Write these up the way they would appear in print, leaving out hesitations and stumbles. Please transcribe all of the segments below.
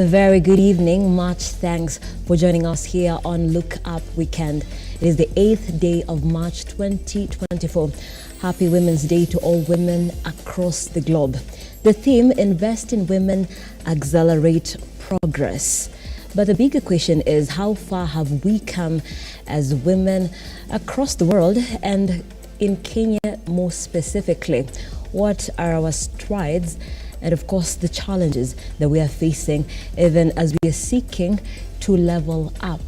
A very good evening. Much thanks for joining us here on Look Up Weekend. It is the 8th day of March 2024. Happy Women's Day to all women across the globe. The theme, Invest in Women, Accelerate Progress. But the bigger question is, how far have we come as women across the world and in Kenya more specifically? What are our strides and of course the challenges that we are facing even as we are seeking to level up?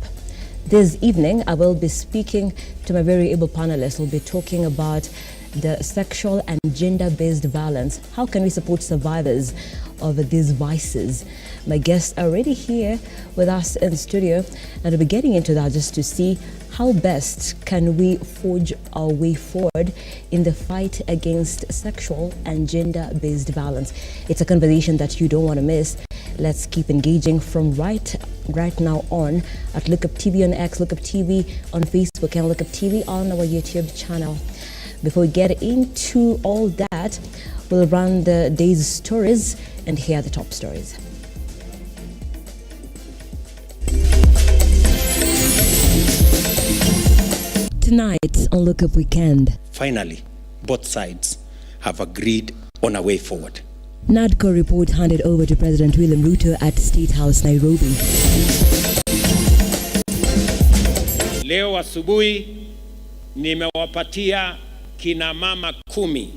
This evening I will be speaking to my very able panelists. We'll be talking about the sexual and gender-based violence. How can we support survivors of these vices? My guests are already here with us in the studio, and we'll be getting into that just to see how best can we forge our way forward in the fight against sexual and gender-based violence. It's a conversation that you don't want to miss. Let's keep engaging from right now on at Lookuptv on X, Lookuptv on Facebook, and Lookuptv on our YouTube channel. Before we get into all that, we'll run the day's stories and hear the top stories. Tonight on Look Up Weekend. Finally, both sides have agreed on a way forward. Nadco report handed over to President William Ruto at State House, Nairobi. Leo asubuhi nimewapatia kina mama 10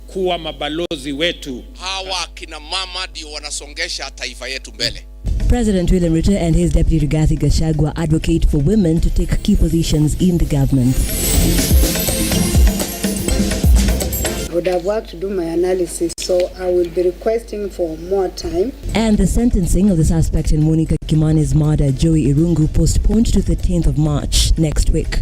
kuwa mabalozi wetu. Hawa kina mama ndio wanasongesha taifa yetu mbele. President William Ruto and his deputy Rigathi Gachagua advocate for women to take key positions in the government. I would have worked to do my analysis, so I will be requesting for more time. And the sentencing of the suspect in Monica Kimani's murder, Joey Irungu, postponed to the 13th of March next week.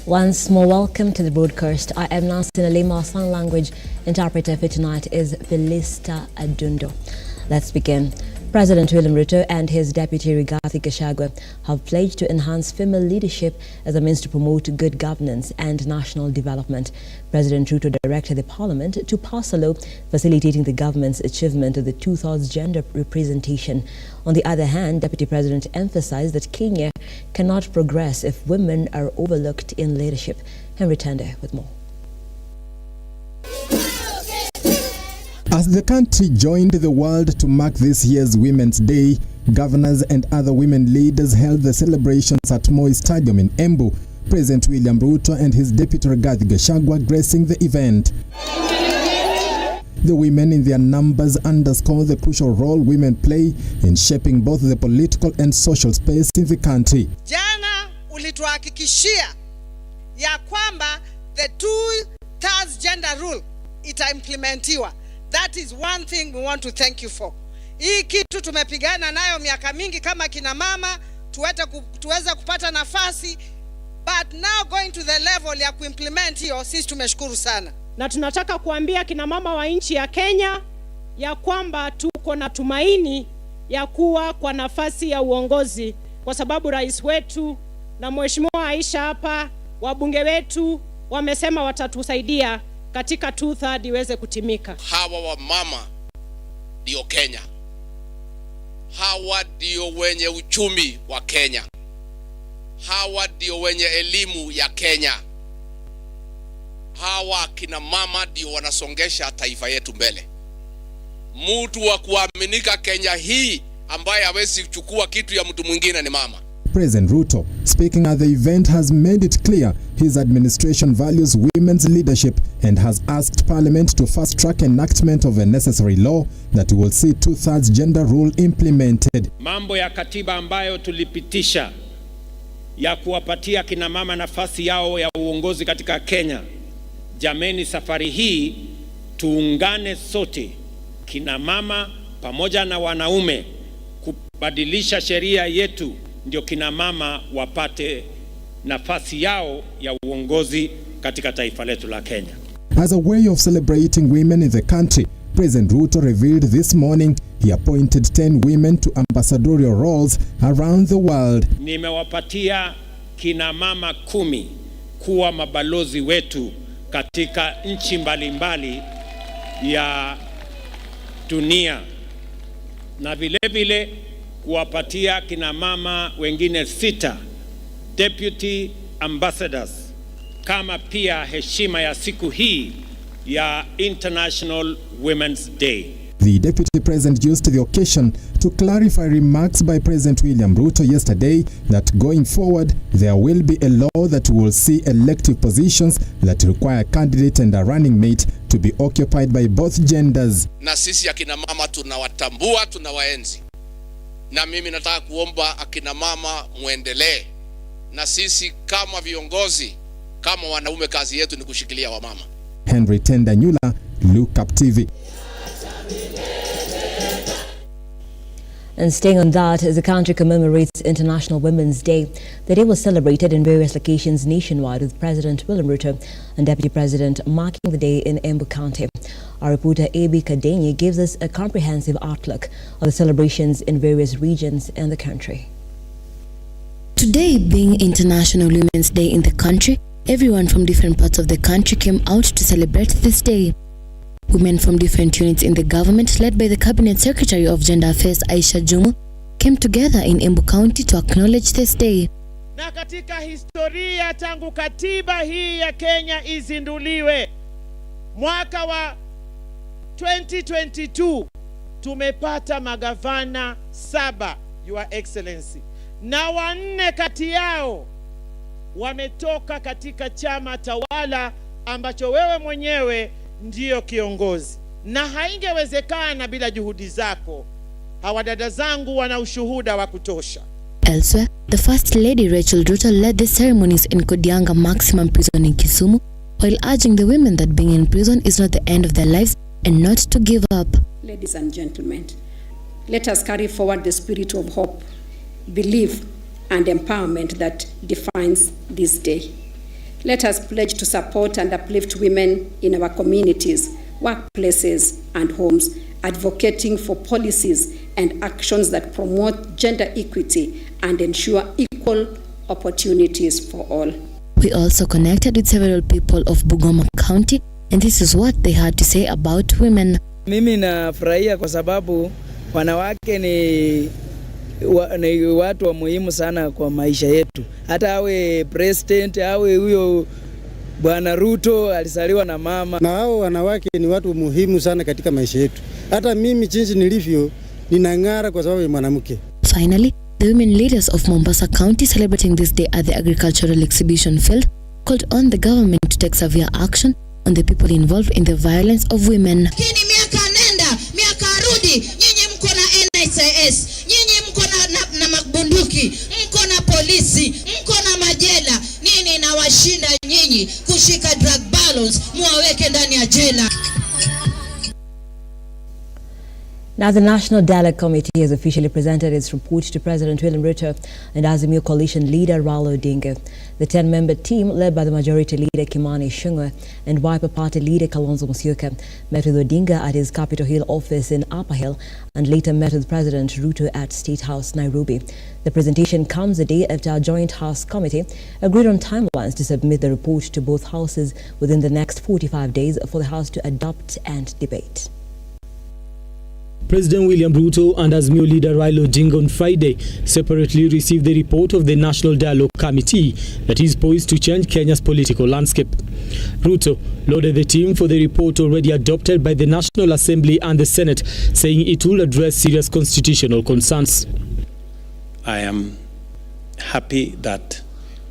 Once more, welcome to the broadcast. I am Nasina Lima. Sign language interpreter for tonight is Belista Adundo. Let's begin. President William Ruto and his deputy Rigathi Gachagua have pledged to enhance female leadership as a means to promote good governance and national development. President Ruto directed the parliament to pass a law facilitating the government's achievement of the 2/3 gender representation. On the other hand, Deputy President emphasized that Kenya cannot progress if women are overlooked in leadership. Henry Tende with more. As the country joined the world to mark this year's Women's Day, governors and other women leaders held the celebrations at Moi Stadium in Embu. President William Ruto and his deputy Rigathi Gachagua gracing the event. The women in their numbers underscore the crucial role women play in shaping both the political and social space in the country. Jana ulituhakikishia ya kwamba the 2/3 gender rule itaimplementiwa. That is one thing we want to thank you for. Hii kitu tumepigana nayo miaka mingi kama kina mama tuweza kupata nafasi, but now going to the level ya kuimplement hiyo, sisi tumeshukuru sana. Na tunataka kuambia kina mama wa nchi ya Kenya ya kwamba tuko na tumaini ya kuwa kwa nafasi ya uongozi, kwa sababu rais wetu na mheshimiwa Aisha hapa, wabunge wetu wamesema watatusaidia katika 2/3 iweze kutimika. Hawa wa mama ndio Kenya. Hawa ndio wenye uchumi wa Kenya. Hawa ndio wenye elimu ya Kenya. Hawa kina mama ndio wanasongesha taifa yetu mbele. Mtu wa kuaminika Kenya hii ambaye hawezi kuchukua kitu ya mtu mwingine ni mama. President Ruto, speaking at the event, has made it clear his administration values women's leadership and has asked Parliament to fast-track enactment of a necessary law that will see 2/3 gender rule implemented. Mambo ya katiba ambayo tulipitisha ya kuwapatia kina mama nafasi yao ya uongozi katika Kenya. Jameni, safari hii tuungane sote, kina mama pamoja na wanaume, kubadilisha sheria yetu ndio kina mama wapate nafasi yao ya uongozi katika taifa letu la Kenya. As a way of celebrating women in the country, President Ruto revealed this morning he appointed 10 women to ambassadorial roles around the world. Nimewapatia kina mama 10 kuwa mabalozi wetu katika nchi mbalimbali ya dunia, na vile vile kuwapatia kina mama wengine 6 deputy ambassadors kama pia heshima ya siku hii ya International Women's Day. The Deputy President used the occasion to clarify remarks by President William Ruto yesterday that going forward there will be a law that will see elective positions that require a candidate and a running mate to be occupied by both genders. Na sisi akina mama tunawatambua, tunawaenzi. Na mimi nataka kuomba akina mama muendelee. Na sisi kama viongozi, kama wanaume, kazi yetu ni kushikilia wamama. Henry Tendanyula, Lookuptv. And staying on that, as the country commemorates International Women's Day, the day was celebrated in various locations nationwide, with President William Ruto and Deputy President marking the day in Embu County. Our reporter A.B. Kadenyi gives us a comprehensive outlook of the celebrations in various regions in the country. Today being International Women's Day in the country, everyone from different parts of the country came out to celebrate this day. Women from different units in the government, led by the Cabinet Secretary of Gender Affairs Aisha Jumu, came together in Embu County to acknowledge this day. Na katika historia tangu katiba hii ya Kenya izinduliwe mwaka wa 2022 tumepata magavana 7, Your Excellency, na 4 kati yao wametoka katika chama tawala ambacho wewe mwenyewe ndiyo kiongozi, na haingewezekana bila juhudi zako. Hawa dada zangu wana ushuhuda wa kutosha. Elsewhere, the First Lady Rachel Ruto led the ceremonies in Kodianga Maximum Prison in Kisumu, while urging the women that being in prison is not the end of their lives and not to give up. Ladies and gentlemen, let us carry forward the spirit of hope, belief and empowerment that defines this day. Let us pledge to support and uplift women in our communities, workplaces and homes, advocating for policies and actions that promote gender equity and ensure equal opportunities for all. We also connected with several people of Bungoma County, and this is what they had to say about women. Mimi nafurahia kwa sababu wanawake ni watu wa muhimu sana kwa maisha yetu. Hata awe president, awe huyo Bwana Ruto alizaliwa na mama. Na hao wanawake ni watu muhimu sana katika maisha yetu. Hata mimi jinsi nilivyo ninang'ara kwa sababu ya mwanamke. Finally, the women leaders of Mombasa County celebrating this day at the agricultural exhibition field called on the government to take severe action on the people involved in the violence of women. Lakini miaka nenda, miaka rudi, nyinyi mko na NSS, nyinyi mko na mabunduki, mko na polisi, mko na majela. Nini inawashinda nyinyi kushika drug balance muwaweke ndani ya jela? Now, the National Dialogue Committee has officially presented its report to President William Ruto and Azimio coalition leader Raila Odinga. The 10-member team, led by the majority leader Kimani Ichung'wah and Wiper Party leader Kalonzo Musyoka, met with Odinga at his Capitol Hill office in Upper Hill and later met with President Ruto at State House, Nairobi. The presentation comes a day after our Joint House Committee agreed on timelines to submit the report to both houses within the next 45 days for the House to adopt and debate. President William Ruto and Azimio leader Raila Odinga on Friday separately received the report of the National Dialogue Committee that is poised to change Kenya's political landscape. Ruto lauded the team for the report already adopted by the National Assembly and the Senate, saying it will address serious constitutional concerns. I am happy that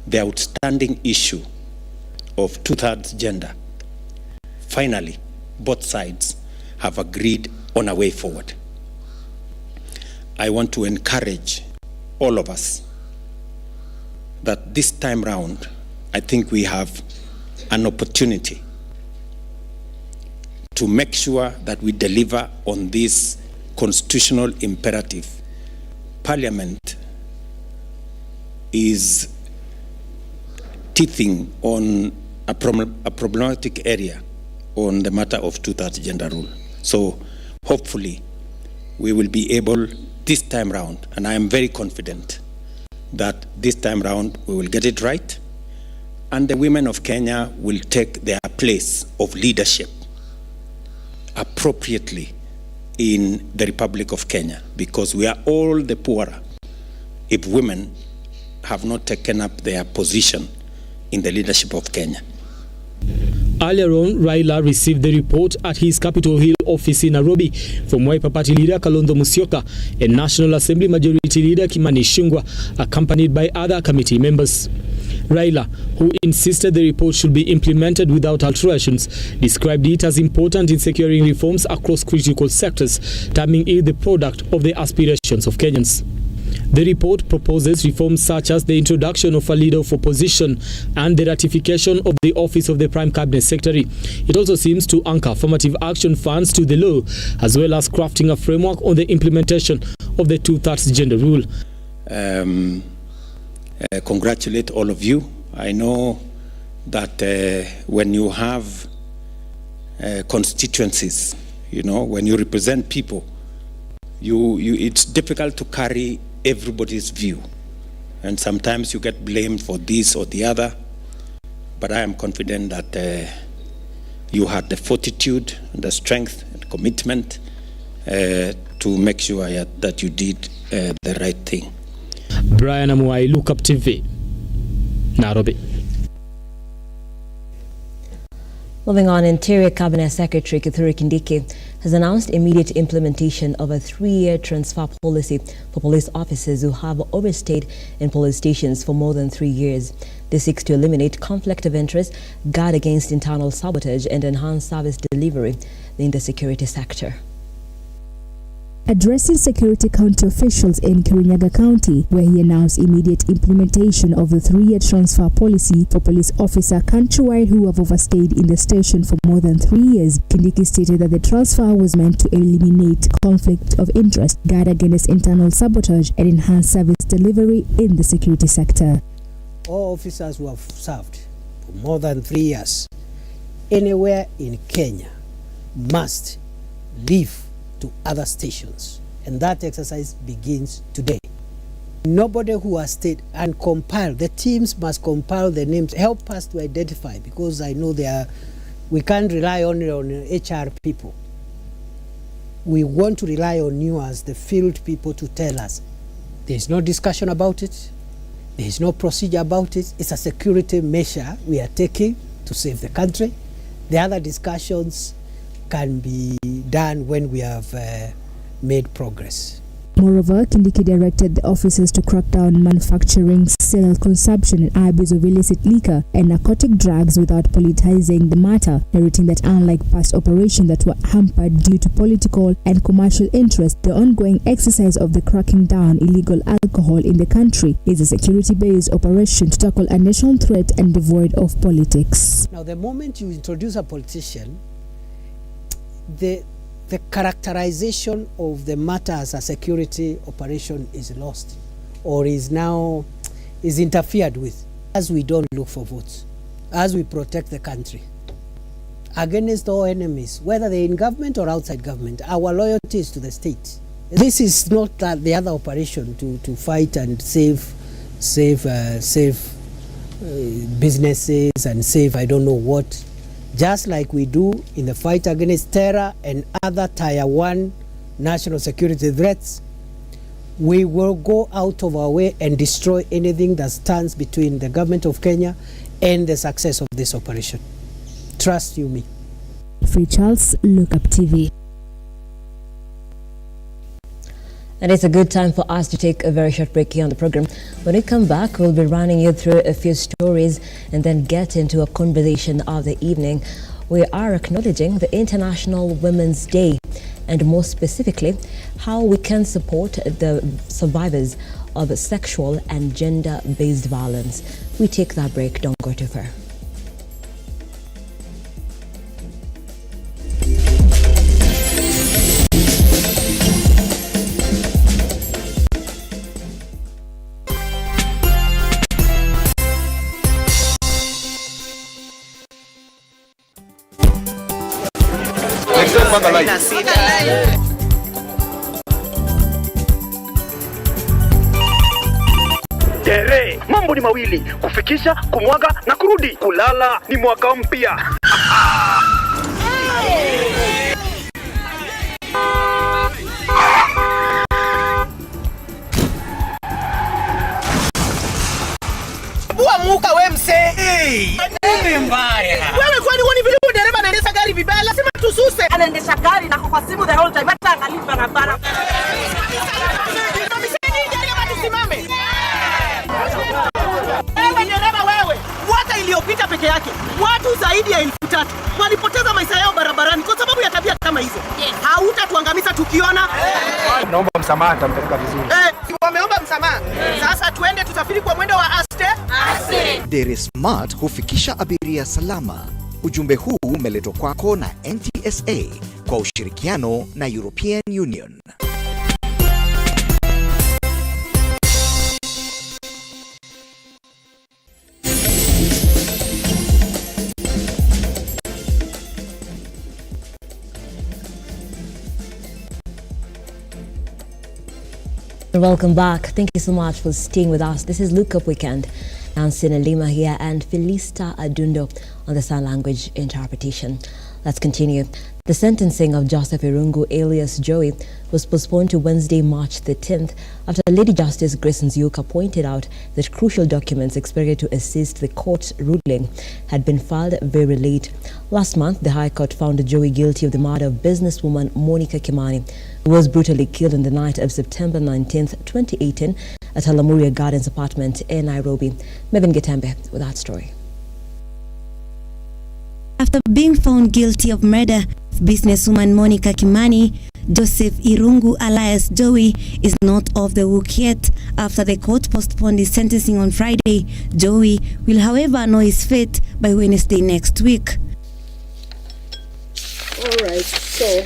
the outstanding issue of 2/3 gender, finally, both sides have agreed on a way forward. I want to encourage all of us that this time round, I think we have an opportunity to make sure that we deliver on this constitutional imperative. Parliament is teething on a problematic area on the matter of 2/3 gender rule. So hopefully we will be able this time round, and I am very confident that this time round we will get it right, and the women of Kenya will take their place of leadership appropriately in the Republic of Kenya, because we are all the poorer if women have not taken up their position in the leadership of Kenya. Earlier on, Raila received the report at his Capitol Hill office in Nairobi from Wiper Party leader Kalonzo Musyoka and National Assembly Majority Leader Kimani Ichung'wah, accompanied by other committee members. Raila, who insisted the report should be implemented without alterations, described it as important in securing reforms across critical sectors, terming it the product of the aspirations of Kenyans. The report proposes reforms such as the introduction of a leader of opposition and the ratification of the office of the Prime Cabinet Secretary. It also seems to anchor affirmative action funds to the law, as well as crafting a framework on the implementation of the 2/3 gender rule. Congratulate all of you. I know that when you have constituencies, you know, when you represent people, it's difficult to carry everybody's view, and sometimes you get blamed for this or the other, but I am confident that you had the fortitude and the strength and commitment to make sure that you did the right thing. Brian Amuai, Lookuptv, Nairobi. Moving on, Interior Cabinet Secretary Kithure Kindiki has announced immediate implementation of a 3-year transfer policy for police officers who have overstayed in police stations for more than 3 years. This seeks to eliminate conflict of interest, guard against internal sabotage, and enhance service delivery in the security sector. Addressing security county officials in Kirinyaga County, where he announced immediate implementation of the 3-year transfer policy for police officers countrywide who have overstayed in the station for more than 3 years, Kindiki stated that the transfer was meant to eliminate conflict of interest, guard against internal sabotage, and enhance service delivery in the security sector. All officers who have served for more than 3 years anywhere in Kenya must leave to other stations, and that exercise begins today. Nobody who has stayed, and compile, the teams must compile the names, help us to identify, because I know we can't rely only on HR people. We want to rely on you as the field people to tell us there is no discussion about it, there is no procedure about it, it's a security measure we are taking to save the country. The other discussions can be done when we have made progress. Moreover, Kindiki directed the officers to crack down on manufacturing, sale, consumption, and abuse of illicit liquor and narcotic drugs without politicizing the matter, narrating that unlike past operations that were hampered due to political and commercial interest, the ongoing exercise of the cracking down illegal alcohol in the country is a security-based operation to tackle a national threat and devoid of politics. Now, the moment you introduce a politician, the characterization of the matter as a security operation is lost, or is interfered with, as we don't look for votes, as we protect the country against all enemies, whether they're in government or outside government. Our loyalty is to the state. This is not the other operation to fight and save businesses and save I don't know what. Just like we do in the fight against terror and other Tier 1 national security threats, we will go out of our way and destroy anything that stands between the government of Kenya and the success of this operation. Trust you me. Free Charles, Lookuptv. And it's a good time for us to take a very short break here on the program. When we come back, we'll be running you through a few stories and then get into a conversation of the evening. We are acknowledging the International Women's Day, and more specifically, how we can support the survivors of sexual and gender-based violence. We take that break. Don't go too far. Tere, Mambo ni mawili, kufikisha, kumwaga na kurudi. Kulala ni mwaka mpya. Muka we mse. Nini mbaya? Wewe kwani wani vile dereva anaendesha gari vibaya? Lazima tususe. Anaendesha gari na kwa simu the whole time. Hata angalia barabara. Tusimame. Wewe dereva wewe. Mwaka iliyopita peke yake watu zaidi ya 3,000 walipoteza maisha yao barabarani kwa sababu ya tabia kama hizo. Hautatuangamiza tukiona. Naomba msamaha, nitampeleka vizuri. Wameomba msamaha. Sasa tuende tusafiri kwa mwendo wa aste. Dere Smart hufikisha abiria salama. Ujumbe huu umeletwa kwako na NTSA kwa ushirikiano na European Union. Welcome back. Thank you so much for staying with us. This is Look Up Weekend. Nancy Lima here and Felista Adundo on the sign language interpretation. Let's continue. The sentencing of Joseph Irungu alias Joey was postponed to Wednesday, March 13th after Lady Justice Grace Nzioka pointed out that crucial documents expected to assist the court's ruling had been filed very late. Last month, the High Court found Joey guilty of the murder of businesswoman Monica Kimani, who was brutally killed on the night of September 19th, 2018 at her Lamuria Gardens apartment in Nairobi. Mevin Getembe with that story. After being found guilty of murder of businesswoman Monica Kimani, Joseph Irungu alias Joey is not off the hook yet. After the court postponed his sentencing on Friday, Joey will however know his fate by Wednesday next week. All right, so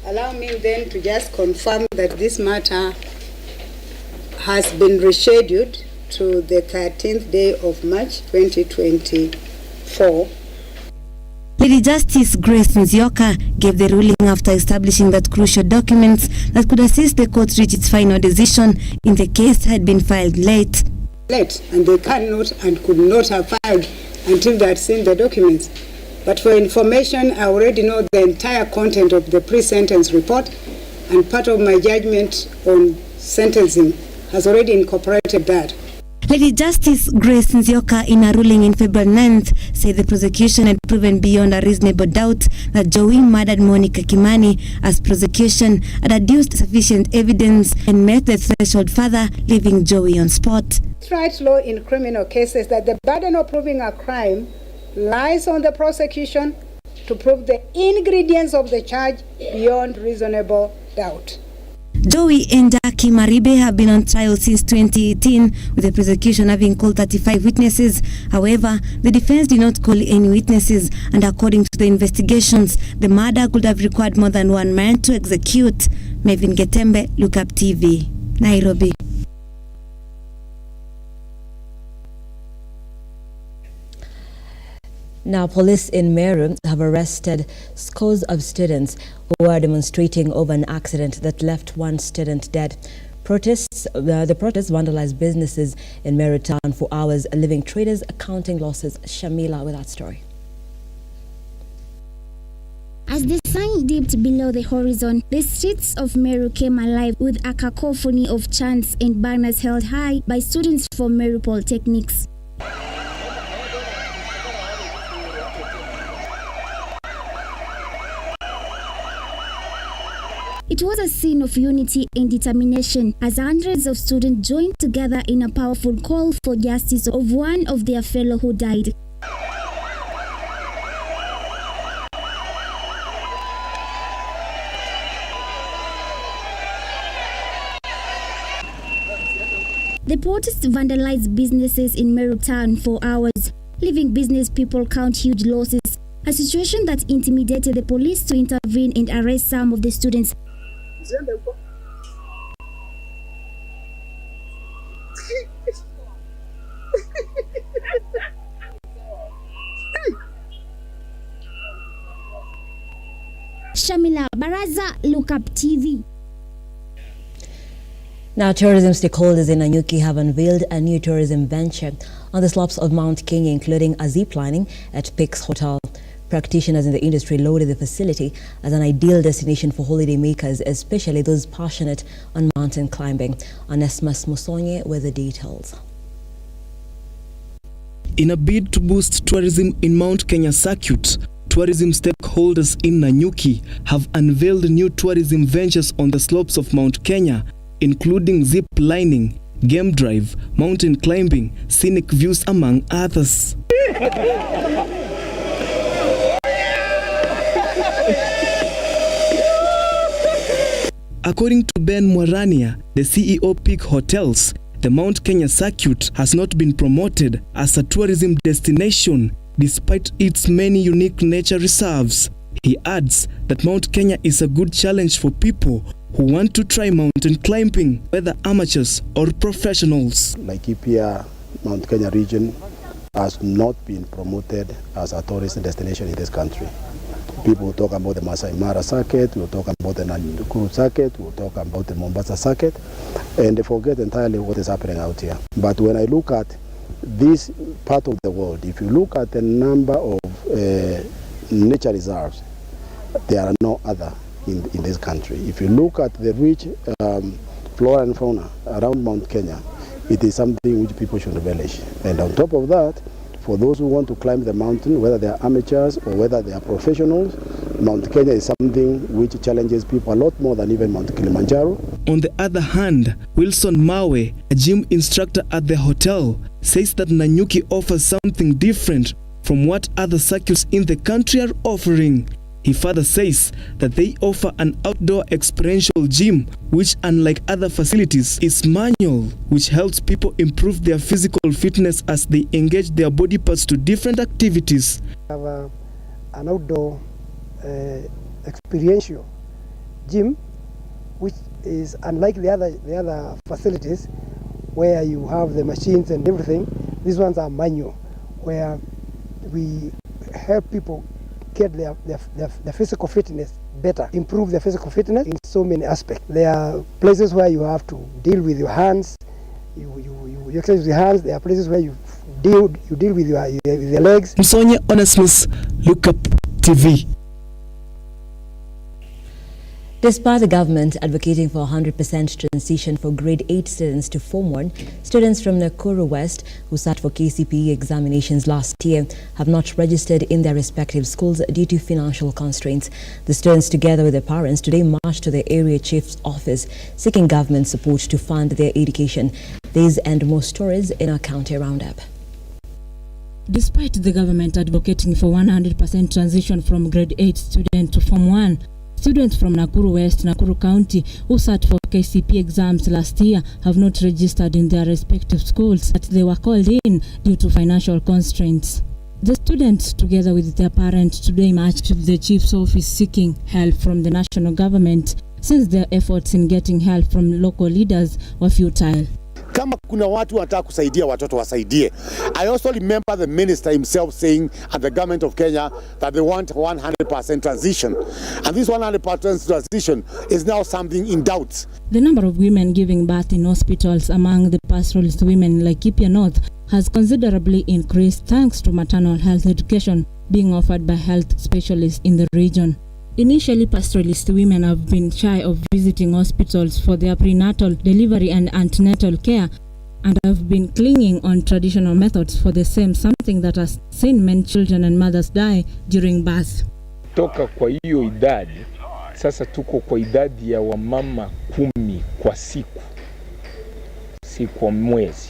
allow me then to just confirm that this matter has been rescheduled to the 13th day of March 2024. Lady Justice Grace Nzioka gave the ruling after establishing that crucial documents that could assist the court reach its final decision in the case had been filed late. And they cannot and could not have filed until they had seen the documents. But for information, I already know the entire content of the pre-sentence report, and part of my judgment on sentencing has already incorporated that. Lady Justice Grace Nzioka, in a ruling in February 9th, said the prosecution had proven beyond a reasonable doubt that Joey murdered Monica Kimani, as prosecution had adduced sufficient evidence and met the threshold further, leaving Joey on spot. Right law in criminal cases that the burden of proving a crime lies on the prosecution to prove the ingredients of the charge beyond reasonable doubt. Joey and Jackie Maribe have been on trial since 2018, with the prosecution having called 35 witnesses. However, the defense did not call any witnesses, and according to the investigations, the murder could have required more than one man to execute. Mevin Getembe, Lookuptv, Nairobi. Now, police in Meru have arrested scores of students who are demonstrating over an accident that left one student dead. The protests vandalized businesses in Meru town for hours, leaving traders accounting losses. Shamila with that story. As the sun dipped below the horizon, the streets of Meru came alive with a cacophony of chants and banners held high by students from Meru Polytechnics. It was a scene of unity and determination as hundreds of students joined together in a powerful call for justice of one of their fellow who died. The protests vandalized businesses in Meru town for hours, leaving business people count huge losses, a situation that intimidated the police to intervene and arrest some of the students. Shamila Baraza, Lookuptv. Now, tourism stakeholders in Nanyuki have unveiled a new tourism venture on the slopes of Mount Kenya, including a ziplining at Pix Hotel. Practitioners in the industry lauded the facility as an ideal destination for holidaymakers, especially those passionate on mountain climbing. Onesmus Musonye with the details. In a bid to boost tourism in Mount Kenya circuit, tourism stakeholders in Nanyuki have unveiled new tourism ventures on the slopes of Mount Kenya, including zip lining, game drive, mountain climbing, scenic views, among others. According to Ben Mwarania, the CEO Peak Hotels, the Mount Kenya circuit has not been promoted as a tourism destination despite its many unique nature reserves. He adds that Mount Kenya is a good challenge for people who want to try mountain climbing, whether amateurs or professionals. Laikipia, Mount Kenya region has not been promoted as a tourist destination in this country. People will talk about the Masai Mara circuit, we'll talk about the Nakuru circuit, we'll talk about the Mombasa circuit, and they forget entirely what is happening out here. But when I look at this part of the world, if you look at the number of nature reserves, there are no other in this country. If you look at the rich flora and fauna around Mount Kenya, it is something which people should relish. And on top of that, for those who want to climb the mountain, whether they are amateurs or whether they are professionals, Mount Kenya is something which challenges people a lot more than even Mount Kilimanjaro. On the other hand, Wilson Mawe, a gym instructor at the hotel, says that Nanyuki offers something different from what other circuits in the country are offering. He further says that they offer an outdoor experiential gym, which unlike other facilities is manual, which helps people improve their physical fitness as they engage their body parts to different activities. We have an outdoor experiential gym, which is unlike the other facilities where you have the machines and everything. These ones are manual, where we help people get their physical fitness better, improve their physical fitness in so many aspects. There are places where you have to deal with your hands, you exercise with your hands. There are places where you deal with your legs. Musonye Onesmus, Lookuptv. Despite the government advocating for 100% transition for grade 8 students to Form 1, students from Nakuru West who sat for KCPE examinations last year have not registered in their respective schools due to financial constraints. The students, together with their parents, today marched to the area chief's office seeking government support to fund their education. These and more stories in our county roundup. Despite the government advocating for 100% transition from grade 8 student to Form 1, students from Nakuru West, Nakuru County, who sat for KCPE exams last year have not registered in their respective schools, but they were called in due to financial constraints. The students, together with their parents, today marched to the chief's office seeking help from the national government, since their efforts in getting help from local leaders were futile. Kama kuna watu wanataka kusaidia watoto wasaidie. I also remember the minister himself saying at the government of Kenya that they want 100% transition. And this 100% transition is now something in doubt. The number of women giving birth in hospitals among the pastoralist women in Laikipia North has considerably increased thanks to maternal health education being offered by health specialists in the region. Initially, pastoralist women have been shy of visiting hospitals for their prenatal, delivery and antenatal care, and have been clinging on traditional methods for the same, something that has seen many children and mothers die during birth. Toka kwa hiyo idadi, sasa tuko kwa idadi ya wamama 10 kwa siku, si kwa mwezi.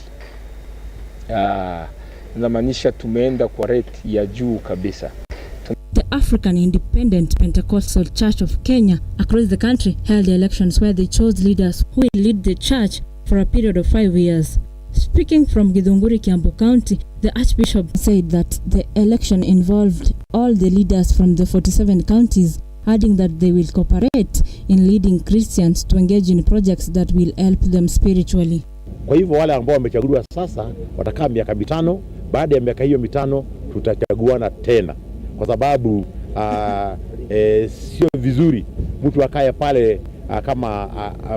Inamaanisha tumeenda kwa rate ya juu kabisa. The African Independent Pentecostal Church of Kenya across the country held elections where they chose leaders who will lead the church for a period of 5 years. Speaking from Githunguri, Kiambu County, the Archbishop said that the election involved all the leaders from the 47 counties, adding that they will cooperate in leading Christians to engage in projects that will help them spiritually. Kwa hivyo wale ambao wamechaguliwa sasa watakaa miaka 5, baada ya miaka hiyo 5 tutachaguana tena. Kwa sababu sio vizuri mtu akae pale kama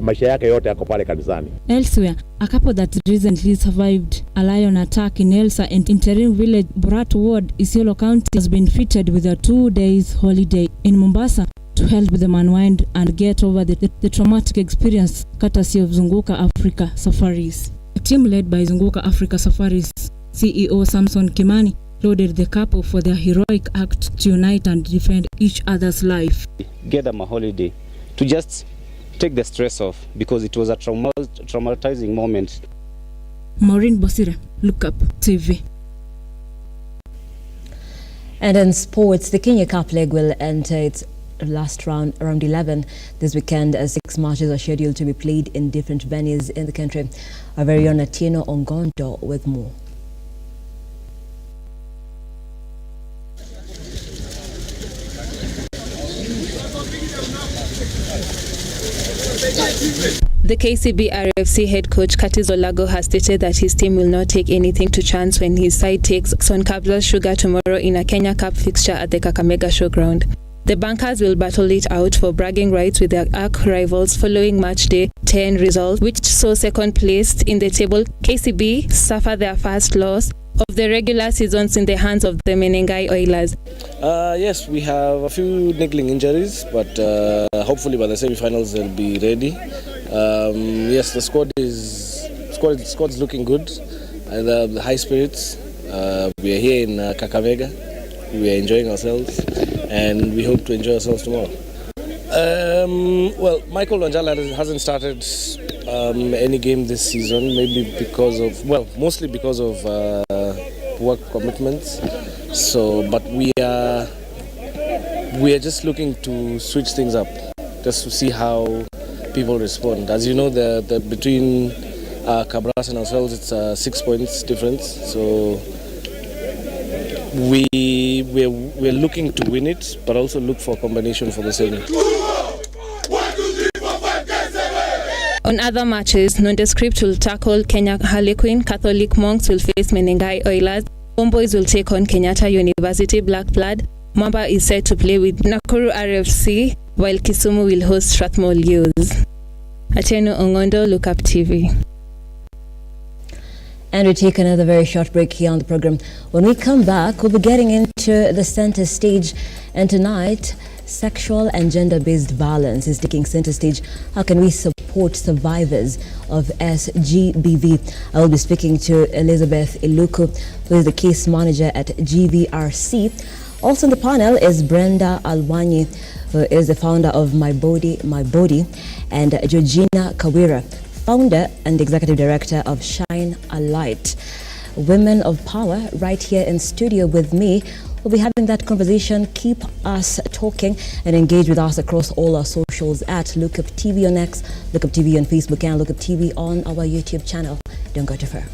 maisha yake yote yako pale kanisani. Elsewhere, a couple that recently survived a lion attack in Elsa and interim village Borat Ward, Isiolo County, has been fitted with a 2 days holiday in Mombasa to help them unwind and get over the traumatic experience, courtesy of Zunguka Africa Safaris. A team led by Zunguka Africa Safaris CEO Samson Kimani lauded the couple for their heroic act to unite and defend each other's life. Get them a holiday to just take the stress off, because it was a traumatizing moment. Maureen Bosire, Lookuptv. And in sports, the Kenya Cup leg will enter its last round, round 11 this weekend, as 6 matches are scheduled to be played in different venues in the country. Our very own Atieno Ongondo with more. The KCB RFC head coach Curtis Olago has stated that his team will not take anything to chance when his side takes on Kabla Sugar tomorrow in a Kenya Cup fixture at the Kakamega Showground. The Bankers will battle it out for bragging rights with their arch rivals following match day 10 results, which saw second placed in the table KCB suffer their first loss of the regular seasons in the hands of the Menengai Oilers. Yes, we have a few niggling injuries, but hopefully by the semi-finals they'll be ready. Yes, the squad's looking good, and the high spirits. We are here in Kakamega. We are enjoying ourselves, and we hope to enjoy ourselves tomorrow. Well, Michael Wanjala hasn't started any game this season, maybe because of, mostly because of work commitments. So, but we are just looking to switch things up, just to see how people respond. As you know, the between Cabras and ourselves, it's 6 points difference. So we're looking to win it, but also look for a combination for the semi. On other matches, Nondescript will tackle Kenya Harlequin, Catholic Monks will face Menengai Oilers, Homeboys will take on Kenyatta University Black Blood, Mwamba is set to play with Nakuru RFC, while Kisumu will host Strathmore Youths. Atieno Ongondo, Lookuptv. And we take another very short break here on the program. When we come back, we'll be getting into the center stage, and tonight, sexual and gender-based violence is taking center stage. How can we support survivors of SGBV? I will be speaking to Elizabeth Iluku, who is the case manager at GVRC. Also in the panel is Brenda Alwanyi, who is the founder of My Body, and Georgina Kawira, founder and executive director of Shine a Light. Women of power right here in studio with me. We'll be having that conversation. Keep us talking and engage with us across all our socials at Lookuptv on X, Lookuptv on Facebook, and Lookuptv on our YouTube channel. Don't go too far.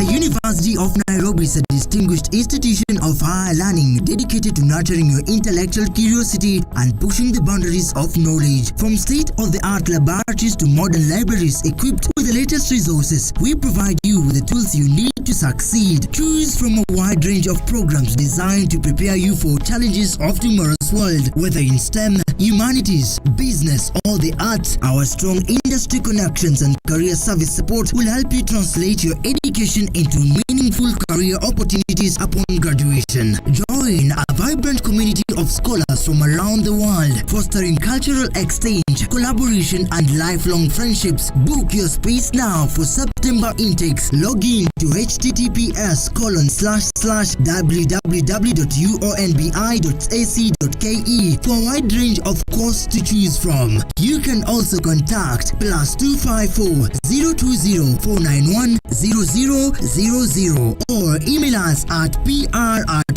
University of Nairobi is a distinguished institution of higher learning dedicated to nurturing your intellectual curiosity and pushing the boundaries of knowledge. From state-of-the-art laboratories to modern libraries equipped with the latest resources, we provide you with the tools you need to succeed. Choose from a wide range of programs designed to prepare you for challenges of tomorrow's world. Whether in STEM, humanities, business, or the arts, our strong industry connections and career service support will help you translate your education into meaningful career opportunities upon graduation. Join a vibrant community of scholars from around the world, fostering cultural exchange, collaboration, and lifelong friendships. Book your space now for September intakes. Log in to https://www.uonbi.ac.ke for a wide range of courses to choose from. You can also contact +254 020 491 0000 or email us at pr@ounbi.ac.ke.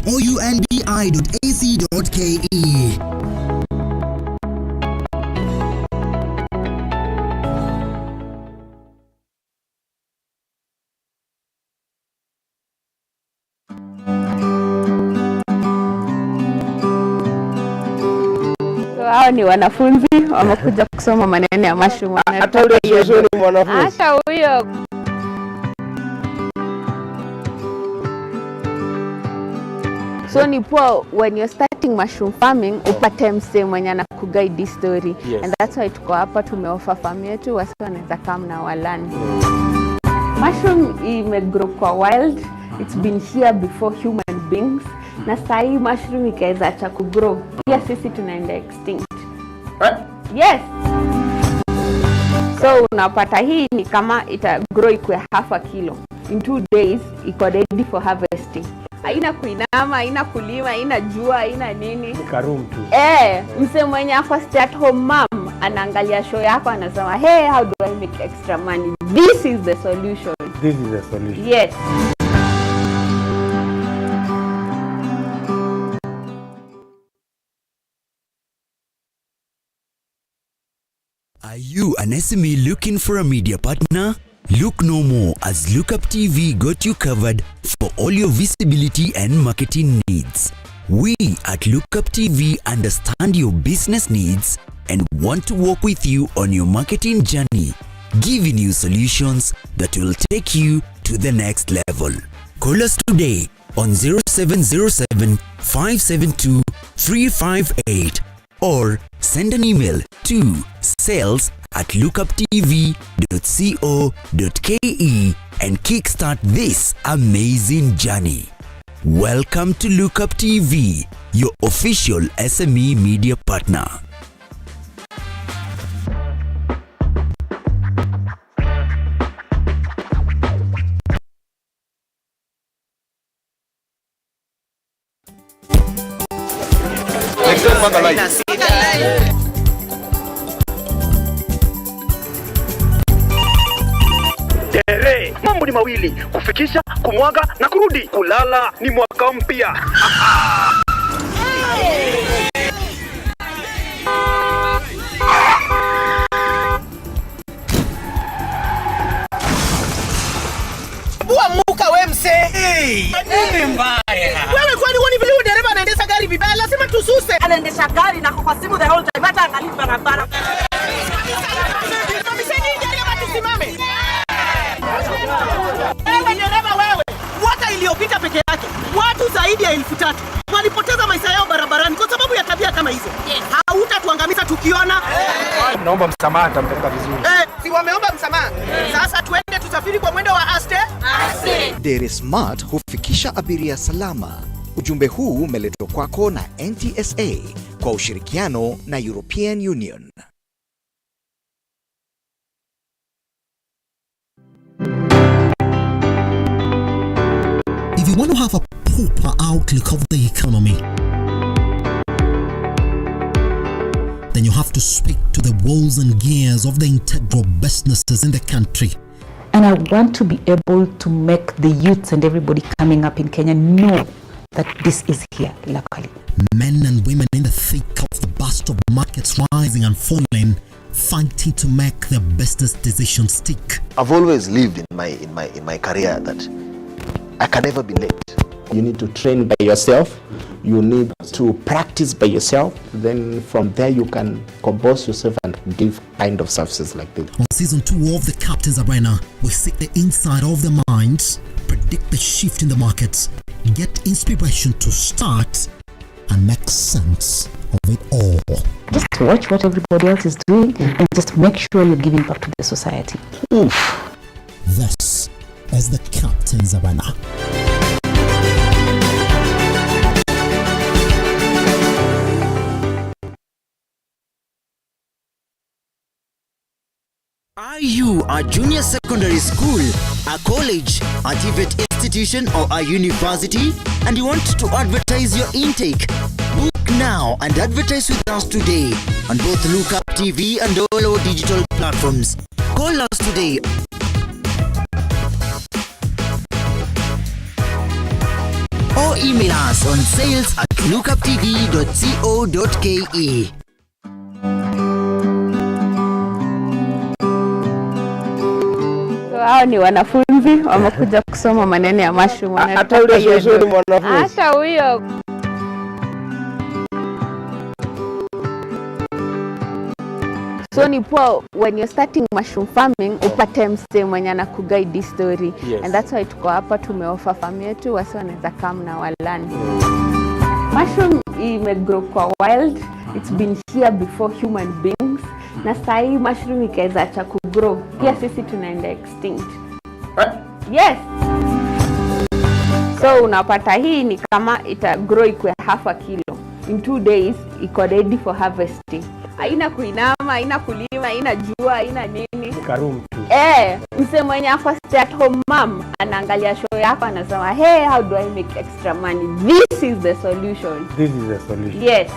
Hao ni wanafunzi wamekuja kusoma maneno ya mushroom. Hata ule shosho ni mwanafunzi. Hata huyo. So ni poa when you're starting mushroom farming upate msee mwenye anakuguide story. Yes. And that's why tuko hapa tumeoffer farm yetu wasi wanaweza come na walani. Mushroom imegrow kwa wild. It's been here before human beings. Na sahi mushroom ikaweza acha kugrow. Pia sisi tunaenda extinct. Yes. So unapata hii ni kama ita grow ikwe half a kilo. In 2 days iko ready for harvesting. Haina kuinama, haina kulima, haina jua, haina nini. Karum tu. Mse mwenye ako stay at home mom anaangalia show yako anasema, "Hey, how do I make extra money?" This is the solution. This is the solution. Yes. Are you an SME looking for a media partner? Look no more, as Lookuptv got you covered for all your visibility and marketing needs. We at Lookuptv understand your business needs and want to work with you on your marketing journey, giving you solutions that will take you to the next level. Call us today on 0707 572 358 or send an email to sales@lookuptv.co.ke and kickstart this amazing journey. Welcome to Lookuptv, your official SME media partner. Tere, mambo ni mawili, kufikisha, kumwaga na kurudi. Kulala ni mwaka mpya. Bua muka we mse. Nini mbaya? Wewe kwani wani vile dereva anaendesha gari vibaya? Lazima tususe. Anaendesha gari na kwa simu the whole time hata angalia barabara. Msanii dereva tusimame. Wewe dereva wewe. Mwaka iliyopita peke yake watu zaidi ya 3,000 walipoteza maisha yao barabarani kwa sababu ya tabia kama hizo. Hautatuangamiza tukiona. Naomba msamaha, nitampeleka vizuri. Si wameomba msamaha. Sasa tuende tusafiri kwa mwendo wa aste. Dere Smart hufikisha abiria salama. Ujumbe huu umeletwa kwako na NTSA kwa ushirikiano na European Union. If you want to have a proper outlook of the economy, then you have to speak to the wheels and gears of the integral businesses in the country. And I want to be able to make the youths and everybody coming up in Kenya know that this is here locally. Men and women in the thick of the bust of markets rising and falling, fighting to make their business decisions stick. I've always lived in my career that I can never be late. You need to train by yourself. You need to practice by yourself. Then from there you can compose yourself and give kind of services like this. On season 2 of the Captain's Arena, we seek the inside of the minds, predict the shift in the markets, get inspiration to start and make sense of it all. Just watch what everybody else is doing and just make sure you're giving back to the society. This is the Captain's Arena. Are you a junior secondary school, a college, a TVET institution or a university and you want to advertise your intake? Book now and advertise with us today on both Lookuptv and all our digital platforms. Call us today. Or email us on sales@lookuptv.co.ke. Hao ni wanafunzi wamekuja kusoma maneno ya mushroom. Hata ule shosho ni mwanafunzi. Hata huyo. So ni poa when you're starting mushroom farming upate msee mwenye anakuguide this story. Yes. And that's why tuko hapa tumeoffer farm yetu wasi wanaweza come na walani. Mushroom imegrow kwa wild. It's been here before human beings. Na sahi mushroom ikaweza acha kugrow. Pia sisi tunaenda extinct. Yes. So unapata hii ni kama ita grow ikwe half a kilo. In 2 days iko ready for harvesting. Haina kuinama, haina kulima, haina jua, haina nini. Karum tu. Mse mwenye ako stay at home mom anaangalia show yako anasema, "Hey, how do I make extra money?" This is the solution. This is the solution. Yes.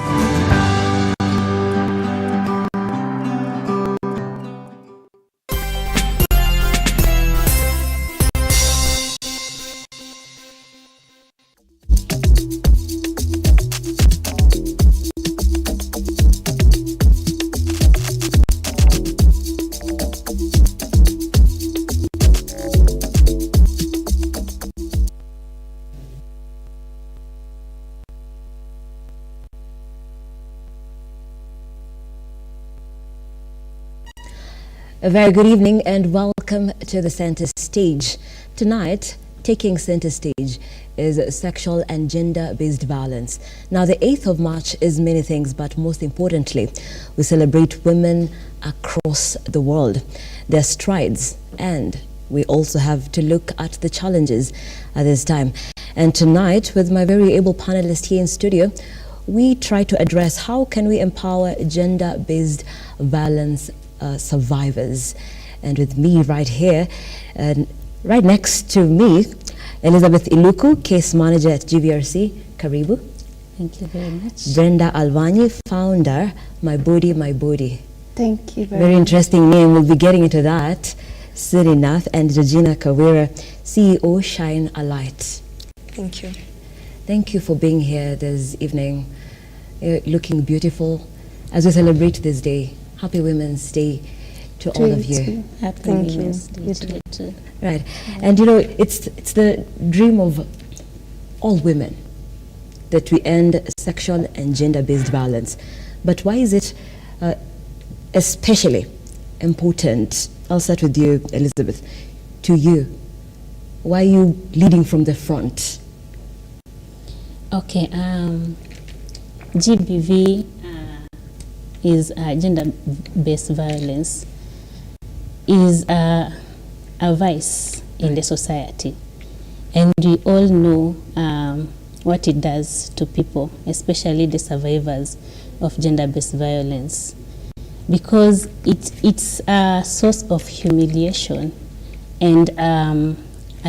A very good evening and welcome to the center stage. Tonight, taking center stage is sexual and gender-based violence. Now, the 8th of March is many things, but most importantly, we celebrate women across the world, their strides, and we also have to look at the challenges at this time. And tonight, with my very able panelists here in studio, we try to address how can we empower gender-based violence survivors. And with me right here, right next to me, Elizabeth Iluku, case manager at GVRC. Karibu. Thank you very much. Brenda Alvanyi, founder, My Body, My Body. Thank you very Very much. interesting name. We'll be getting into that soon enough. And Georgina Kawira, CEO, Shine a Light. Thank you. Thank you for being here this evening. You're looking beautiful as we celebrate this day. Happy Women's Day to all of you. Happy Women's Day to you too. Right. And you know, it's the dream of all women that we end sexual and gender-based violence. But why is it especially important? I'll start with you, Elizabeth. To you, why are you leading from the front? Okay. GBV is gender-based violence is a vice in the society, and we all know what it does to people, especially the survivors of gender-based violence, because it's a source of humiliation and a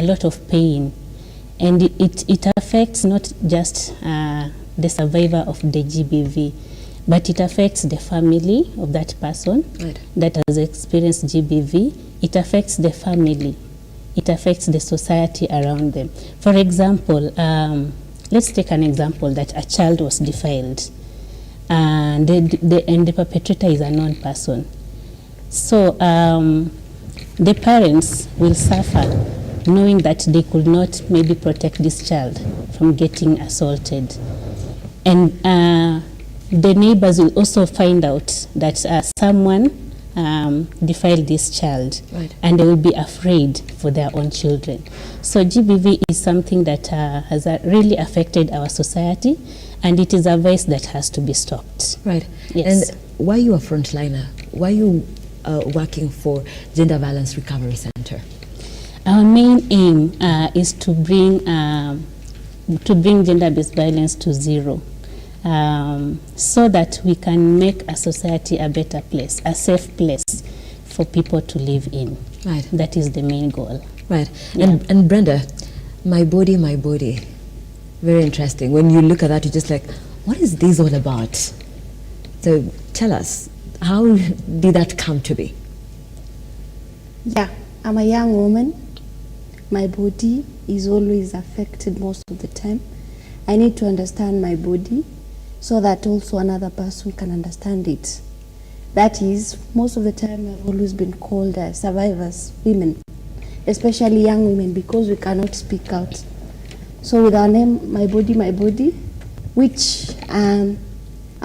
lot of pain, and it affects not just the survivor of the GBV, but it affects the family of that person that has experienced GBV. It affects the family. It affects the society around them. For example, let's take an example that a child was defiled, and the perpetrator is a known person. So the parents will suffer knowing that they could not maybe protect this child from getting assaulted. And the neighbors will also find out that someone defiled this child, and they will be afraid for their own children. So GBV is something that has really affected our society, and it is a vice that has to be stopped. Right. Yes. And why are you a frontliner? Why are you working for Gender Violence Recovery Center? Our main aim is to bring gender-based violence to zero. So that we can make a society a better place, a safe place for people to live in. Right. That is the main goal. Right. Yeah. And Brenda, My Body, My Body. Very interesting. When you look at that, you're just like, what is this all about? So tell us, how did that come to be? Yeah, I'm a young woman. My body is always affected most of the time. I need to understand my body so that also another person can understand it. That is, most of the time I've always been called survivors, women, especially young women, because we cannot speak out. So with our name, My Body, My Body, which I'm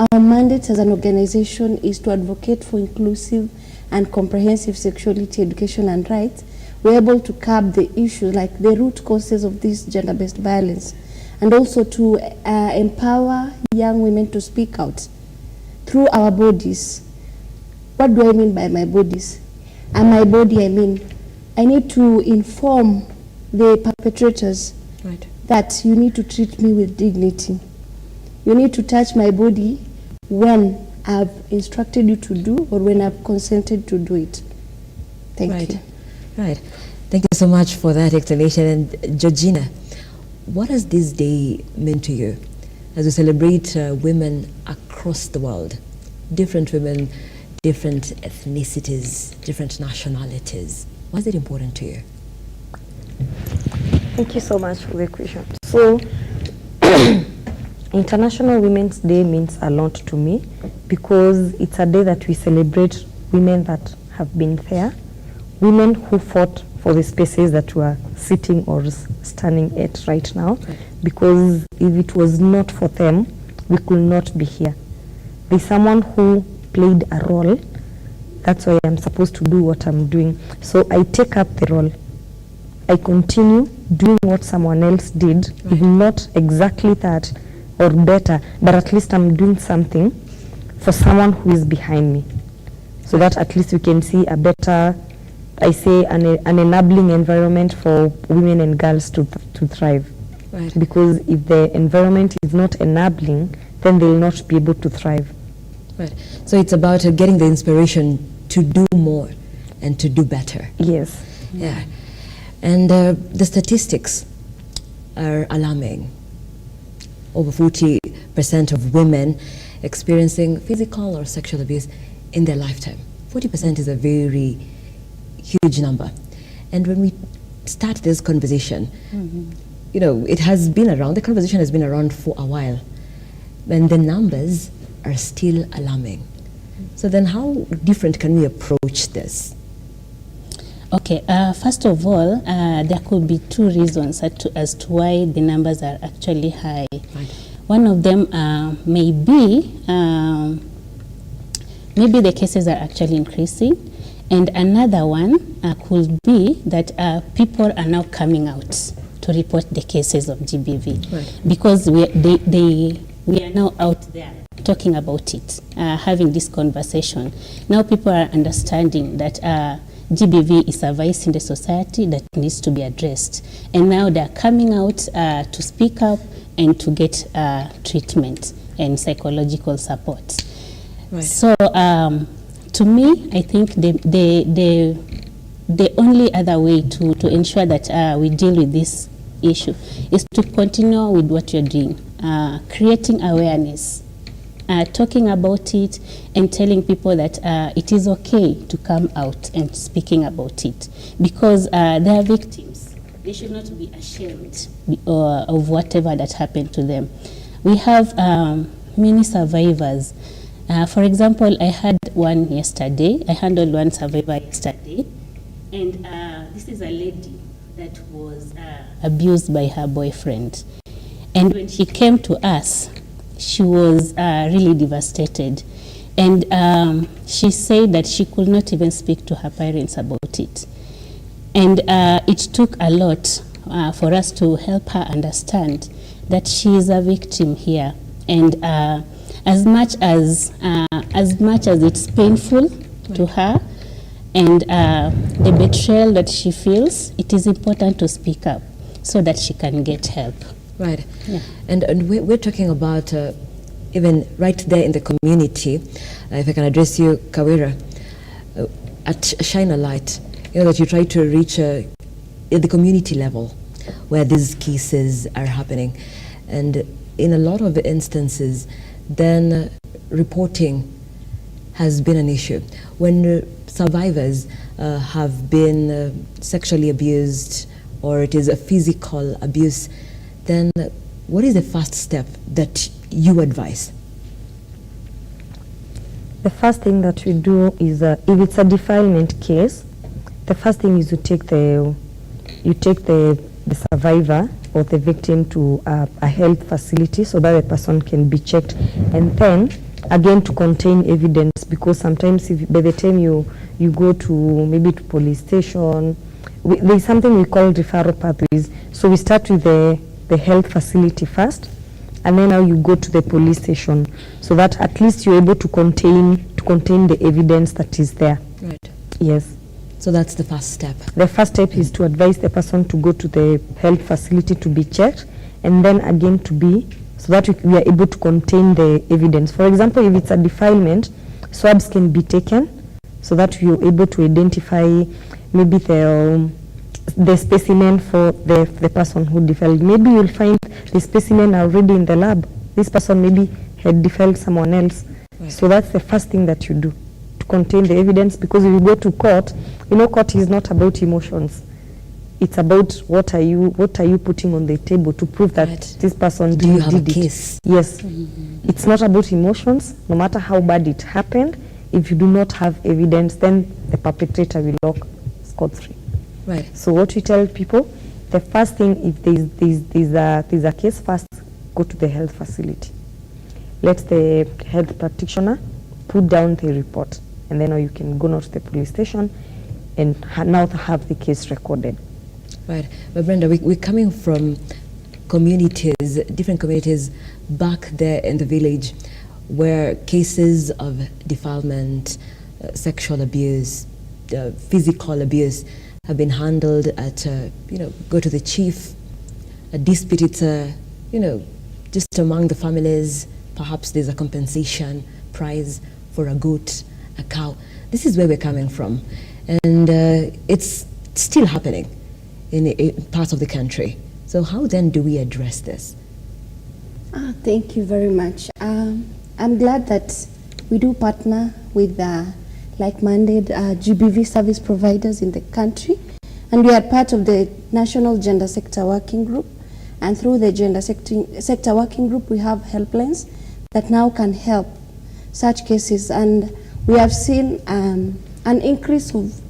Our mandate as an organization is to advocate for inclusive and comprehensive sexuality education and rights. We're able to curb the issues like the root causes of this gender-based violence, and also to empower young women to speak out through our bodies. What do I mean by my bodies? And my body, I mean, I need to inform the perpetrators that you need to treat me with dignity. You need to touch my body when I've instructed you to do or when I've consented to do it. Thank you. Right. Thank you so much for that explanation. And Georgina, what does this day mean to you as we celebrate women across the world? Different women, different ethnicities, different nationalities. Why is it important to you? Thank you so much for the question. So, International Women's Day means a lot to me because it's a day that we celebrate women that have been there, women who fought for the spaces that we are sitting or standing at right now, because if it was not for them, we could not be here. There's someone who played a role. That's why I'm supposed to do what I'm doing. So I take up the role. I continue doing what someone else did, if not exactly that or better, but at least I'm doing something for someone who is behind me, so that at least we can see a better, I say, an enabling environment for women and girls to thrive. Right. Because if the environment is not enabling, then they will not be able to thrive. Right. So it's about getting the inspiration to do more and to do better. Yes. Yeah. And the statistics are alarming. Over 40% of women experiencing physical or sexual abuse in their lifetime. 40% is a very huge number. And when we start this conversation, you know, it has been around, the conversation has been around for a while, and the numbers are still alarming. So then how different can we approach this? Okay, first of all, there could be two reasons as to why the numbers are actually high. Right. One of them may be maybe the cases are actually increasing, and another one could be that people are now coming out to report the cases of GBV, Right. because we are now out there talking about it, having this conversation. Now people are understanding that GBV is a vice in the society that needs to be addressed. And now they're coming out to speak up and to get treatment and psychological support. Right. So to me, I think the only other way to ensure that we deal with this issue is to continue with what you're doing, creating awareness, talking about it and telling people that it is okay to come out and speaking about it, because they are victims. They should not be ashamed of whatever that happened to them. We have many survivors. For example, I had one yesterday. I handled one survivor yesterday, and this is a lady that was abused by her boyfriend. And when she came to us, she was really devastated. And she said that she could not even speak to her parents about it. And it took a lot for us to help her understand that she is a victim here. And as much as it's painful to her, and the betrayal that she feels, it is important to speak up so that she can get help. Right. Yeah. And we're talking about even right there in the community. If I can address you, Kawira, at Shine a Light, you know, that you try to reach at the community level where these cases are happening. And in a lot of instances, then reporting has been an issue. When survivors have been sexually abused, or it is a physical abuse, then what is the first step that you advise? The first thing that we do is, if it's a defilement case, the first thing is you take the survivor or the victim to a health facility so that the person can be checked, and then again to contain evidence, because sometimes if by the time you go to maybe to police station, there's something we call referral pathways. So we start with the health facility first, and then now you go to the police station, so that at least you're able to contain the evidence that is there. Right. Yes. So that's the first step. The first step is to advise the person to go to the health facility to be checked, and then again so that we are able to contain the evidence. For example, if it's a defilement, swabs can be taken so that you're able to identify maybe the specimen for the person who defiled. Maybe you'll find the specimen already in the lab. This person maybe had defiled someone else. Right. So that's the first thing that you do, to contain the evidence, because if you go to court, court is not about emotions. It's about what are you putting on the table to prove that this person did it. Do you have a case? Yes. It's not about emotions. No matter how bad it happened, if you do not have evidence, then the perpetrator will walk scot-free. Right. So what we tell people, the first thing, if there's a case, first go to the health facility. Let the health practitioner put down the report, and then you can go now to the police station and now have the case recorded. Right. But Brenda, we're coming from communities, different communities back there in the village, where cases of defilement, sexual abuse, physical abuse have been handled at, go to the chief, a dispute, it's just among the families, perhaps there's a compensation prize for a goat, a cow. This is where we're coming from. And it's still happening in parts of the country. So how then do we address this? Thank you very much. I'm glad that we do partner with like-minded GBV service providers in the country, and we are part of the National Gender Sector Working Group, and through the Gender Sector Working Group we have helplines that now can help such cases, and we have seen an increase of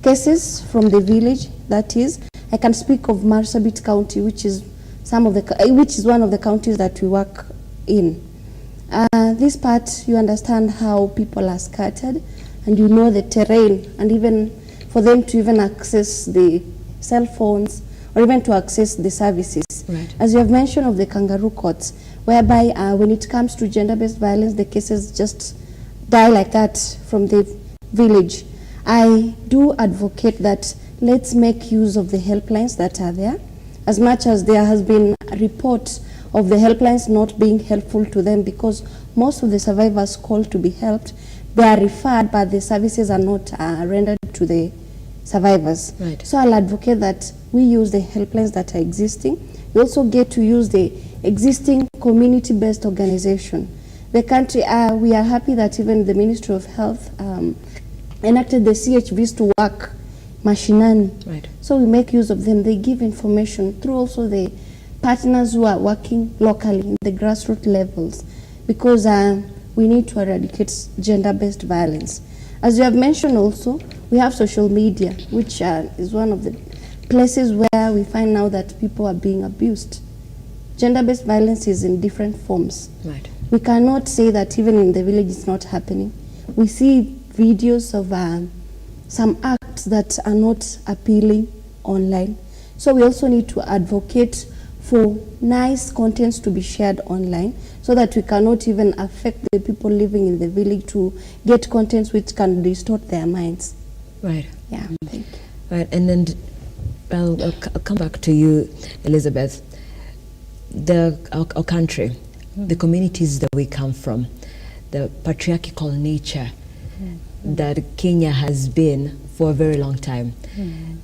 cases from the village. That is, I can speak of Marsabit County, which is one of the counties that we work in. This part, you understand how people are scattered, and you know the terrain, and even for them to even access the cell phones or even to access the services. Right. As you have mentioned of the kangaroo courts, whereby when it comes to gender-based violence, the cases just die like that from the village. I do advocate that let's make use of the helplines that are there. As much as there has been a report of the helplines not being helpful to them, because most of the survivors called to be helped, they are referred, but the services are not rendered to the survivors. Right. So I'll advocate that we use the helplines that are existing. We also get to use the existing community-based organization. The country, we are happy that even the Ministry of Health enacted the CHVs to work mashinani. Right. So we make use of them. They give information through also the partners who are working locally in the grassroots levels, because we need to eradicate gender-based violence. As you have mentioned also, we have social media, which is one of the places where we find now that people are being abused. Gender-based violence is in different forms. Right. We cannot say that even in the village it's not happening. We see videos of some acts that are not appealing online. So we also need to advocate for nice contents to be shared online, so that we cannot even affect the people living in the village to get contents which can distort their minds. Right. Yeah. Thank you. Right, and then I'll come back to you, Elizabeth. Our country, the communities that we come from, the patriarchal nature that Kenya has been for a very long time,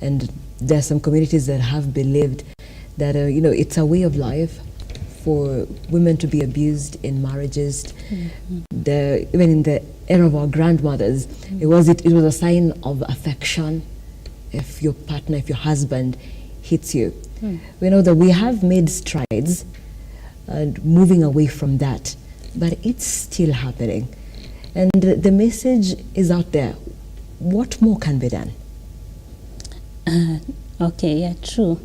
and there are some communities that have believed that it's a way of life for women to be abused in marriages. Even in the era of our grandmothers, it was a sign of affection if your partner, if your husband hits you. We know that we have made strides moving away from that, but it's still happening. And the message is out there. What more can be done? Okay, yeah, true.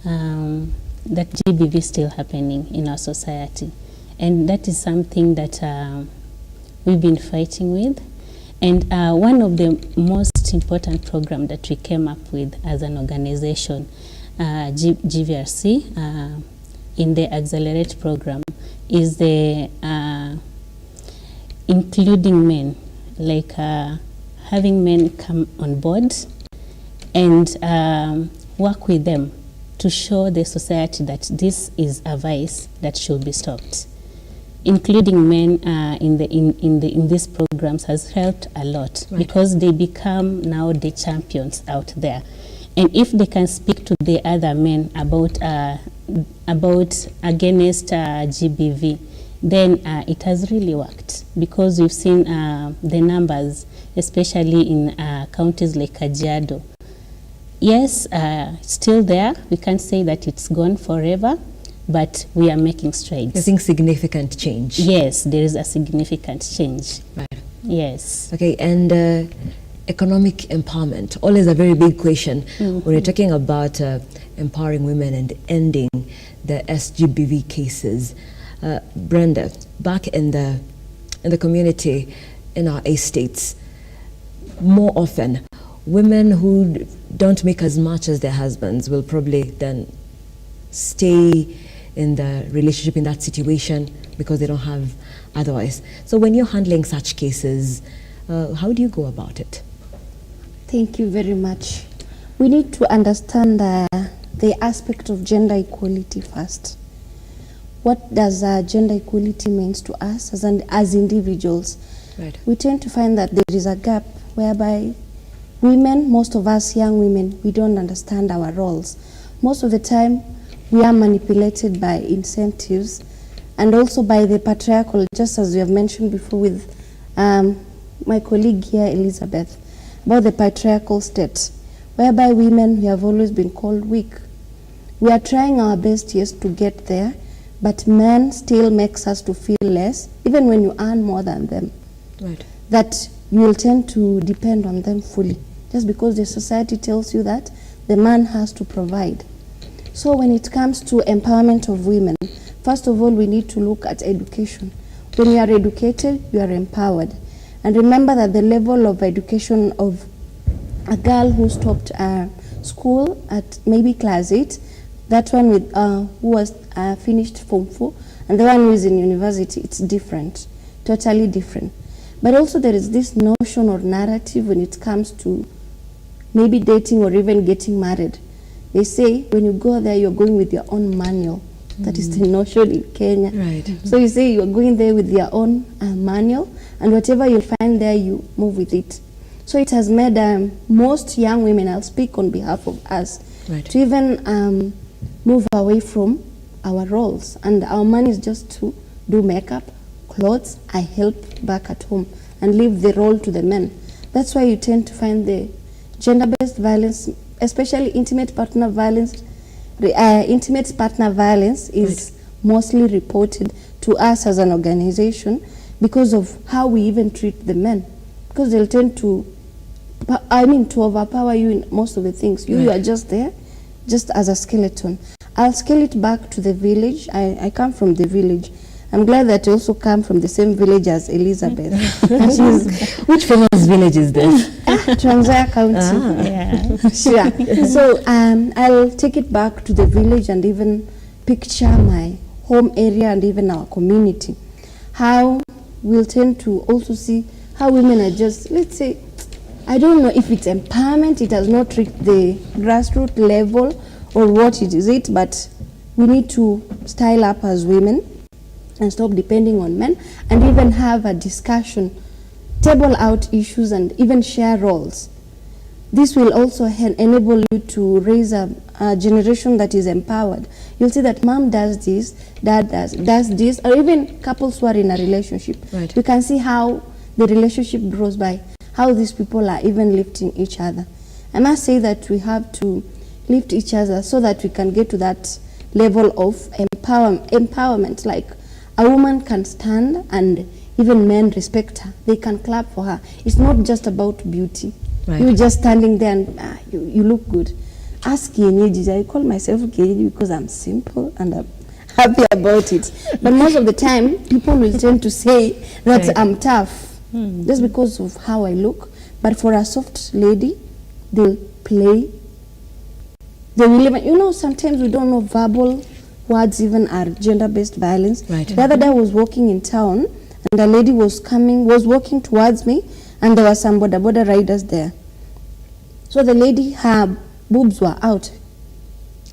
That GBV is still happening in our society. And that is something that we've been fighting with. And one of the most important programs that we came up with as an organization, GVRC, in the Accelerate program, is the including men, like having men come on board and work with them to show the society that this is a vice that should be stopped. Including men in these programs has helped a lot, because they become now the champions out there. And if they can speak to the other men about against GBV, then it has really worked, because we've seen the numbers, especially in counties like Kajiado. Yes, still there. We can't say that it's gone forever, but we are making strides. I think significant change. Yes, there is a significant change. Right. Yes. Okay, and economic empowerment, always a very big question when you're talking about empowering women and ending the SGBV cases. Brenda, back in the community, in our estates, more often, women who don't make as much as their husbands will probably then stay in the relationship, in that situation, because they don't have otherwise. So when you're handling such cases, how do you go about it? Thank you very much. We need to understand the aspect of gender equality first. What does gender equality means to us as individuals? Right. We tend to find that there is a gap whereby women, most of us young women, we don't understand our roles. Most of the time, we are manipulated by incentives and also by the patriarchal, just as we have mentioned before with my colleague here, Elizabeth, about the patriarchal state, whereby women, we have always been called weak. We are trying our best, yes, to get there, but men still makes us to feel less, even when you earn more than them. Right. That you will tend to depend on them fully, just because the society tells you that the man has to provide. So when it comes to empowerment of women, first of all, we need to look at education. When you are educated, you are empowered. And remember that the level of education of a girl who stopped school at maybe class 8, that one with who was finished Form 4, and the one who is in university, it's different, totally different. But also there is this notion or narrative when it comes to maybe dating or even getting married. They say when you go there, you're going with your own manual. That is the notion in Kenya. Right. So you say you're going there with your own manual, and whatever you find there, you move with it. So it has made most young women, I'll speak on behalf of us, right, to even move away from our roles. And our man is just to do makeup, clothes, I help back at home, and leave the role to the men. That's why you tend to find the gender-based violence, especially intimate partner violence. Intimate partner violence is mostly reported to us as an organization because of how we even treat the men. Because they'll tend to, to overpower you in most of the things. You are just there, just as a skeleton. I'll scale it back to the village. I come from the village. I'm glad that you also come from the same village as Elizabeth. Which famous village is this? Trans-Nzoia County. Sure. So I'll take it back to the village and even picture my home area and even our community. How we'll tend to also see how women are just, let's say, I don't know if it's empowerment, it has not reached the grassroots level or what it is, but we need to style up as women and stop depending on men, and even have a discussion, table out issues, and even share roles. This will also enable you to raise a generation that is empowered. You'll see that mom does this, dad does this, or even couples who are in a relationship. Right. You can see how the relationship grows by how these people are even lifting each other. I must say that we have to lift each other so that we can get to that level of empowerment, like a woman can stand and even men respect her. They can clap for her. It's not just about beauty. Right. You're just standing there and you look good. Ask kienyeji. I call myself kienyeji because I'm simple and happy about it. But most of the time, people will tend to say that Right. I'm tough just because of how I look. But for a soft lady, they'll play. They will even, you know, sometimes we don't know verbal words even are gender-based violence. Right. The other day I was walking in town and a lady was walking towards me, and there were some boda riders there. So the lady, her boobs were out.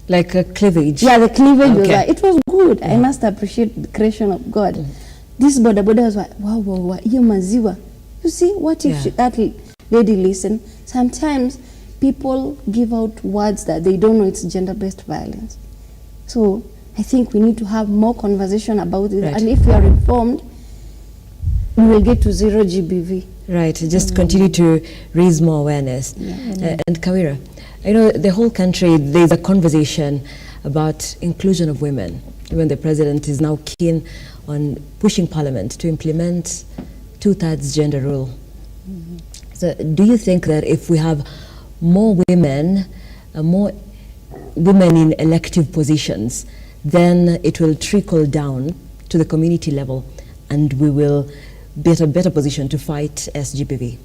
Like a cleavage? Yeah, the cleavage was Okay. there. It was good. I must appreciate the creation of God. This boda was like, wow, hiyo maziwa. You see, what if that lady listen? Sometimes people give out words that they don't know it's gender-based violence. So I think we need to have more conversation about it. Right. And if we are informed, we will get to zero GBV. Right, just continue to raise more awareness. And Kawira, you know, the whole country, there's a conversation about inclusion of women. Even the president is now keen on pushing parliament to implement 2/3 gender rule. So do you think that if we have more women in elective positions, then it will trickle down to the community level and we will be at a better position to fight SGBV?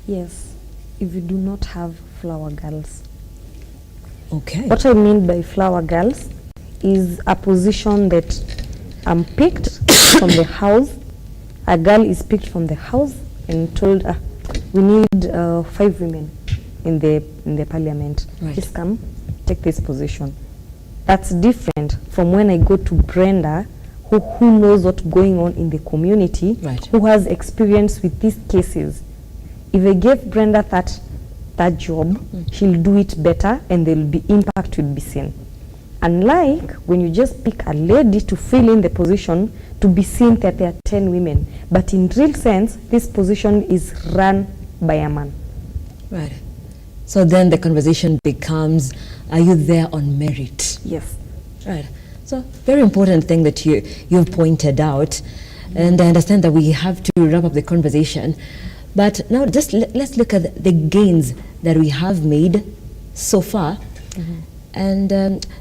Yes, if you do not have flower girls. Okay. What I mean by flower girls is a position that I'm picked from the house. A girl is picked from the house and told, we need 5 women in the parliament. Right. Please come, take this position. That's different from when I go to Brenda, who knows what's going on in the community, Right. who has experience with these cases. If I gave Brenda that job, she'll do it better and there will be impact will be seen. Unlike when you just pick a lady to fill in the position to be seen that there are 10 women. But in real sense, this position is run by a man. Right. So then the conversation becomes, are you there on merit? Yes. Right. So very important thing that you've pointed out. And I understand that we have to wrap up the conversation. But now just let's look at the gains that we have made so far. And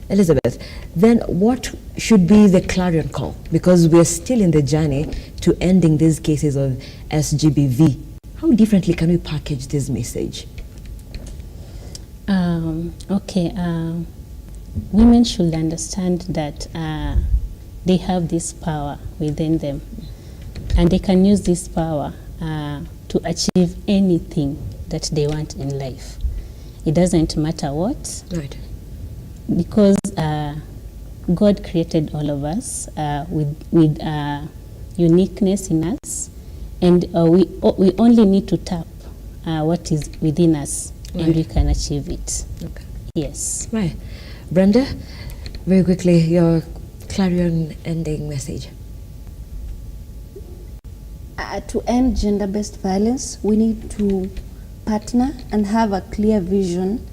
Elizabeth, then what should be the clarion call? Because we're still in the journey to ending these cases of SGBV. How differently can we package this message? Women should understand that they have this power within them, and they can use this power to achieve anything that they want in life. It doesn't matter what. Right. Because God created all of us with uniqueness in us, and we only need to tap what is within us, and we can achieve it. Okay. Yes. Right. Brenda, very quickly, your clarion ending message. To end gender-based violence, we need to partner and have a clear vision.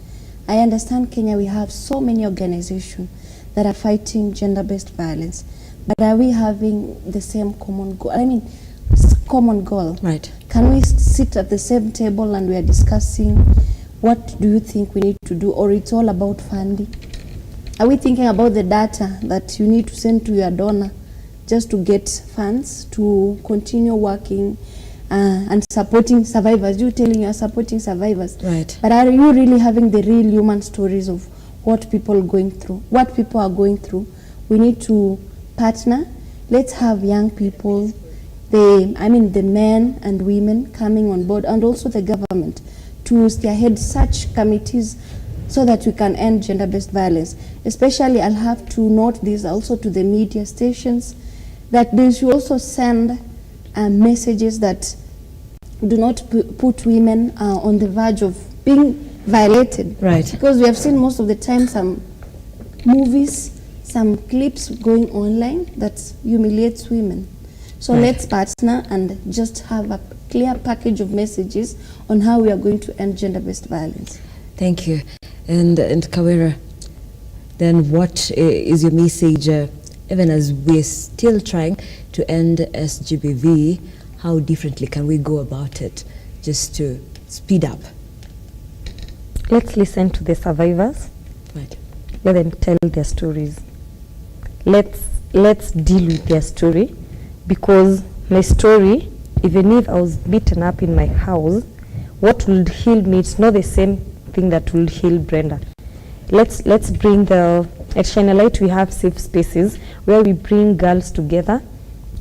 I understand Kenya, we have so many organizations that are fighting gender-based violence, but are we having the same common goal? I mean, common goal. Right. Can we sit at the same table and we are discussing what do you think we need to do, or it's all about funding? Are we thinking about the data that you need to send to your donor just to get funds to continue working and supporting survivors? You telling you are supporting survivors, Right. but are you really having the real human stories of what people are going through? What people are going through? We need to partner. Let's have young people, the men and women coming on board, and also the government to spearhead such committees so that we can end gender-based violence. Especially, I'll have to note this also to the media stations, that they should also send messages that do not put women on the verge of being violated. Right. Because we have seen most of the time some movies, some clips going online that humiliates women. So Right. let's partner and just have a clear package of messages on how we are going to end gender-based violence. Thank you. And Kawira, then what is your message, even as we're still trying to end SGBV, how differently can we go about it just to speed up? Let's listen to the survivors. Right. Let them tell their stories. let's deal with their story, because my story, even if I was beaten up in my house, what will heal me, it's not the same thing that will heal Brenda. Let's bring at Shine a Light we have safe spaces where we bring girls together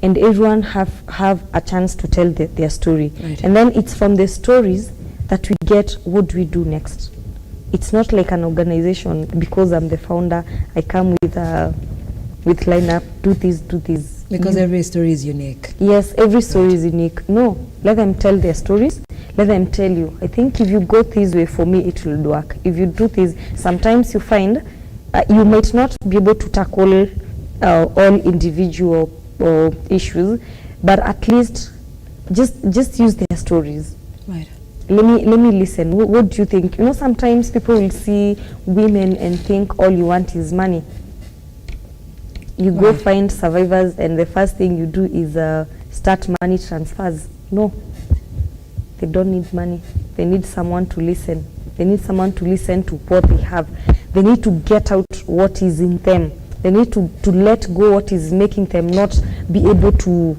and everyone have a chance to tell their story. Right. And then it's from the stories that we get what do we do next. It's not like an organization, because I'm the founder, I come with lineup, do this. Because every story is unique. Yes, every story is unique. No, let them tell their stories. Let them tell you, I think if you go this way, for me it will work. If you do this, sometimes you find you might not be able to tackle all individual issues, but at least just use their stories. Right. Let me listen. What do you think? You know, sometimes people will see women and think all you want is money. You go find survivors and the first thing you do is start money transfers. No, they don't need money. They need someone to listen. They need someone to listen to what they have. They need to get out what is in them. They need to let go what is making them not be able to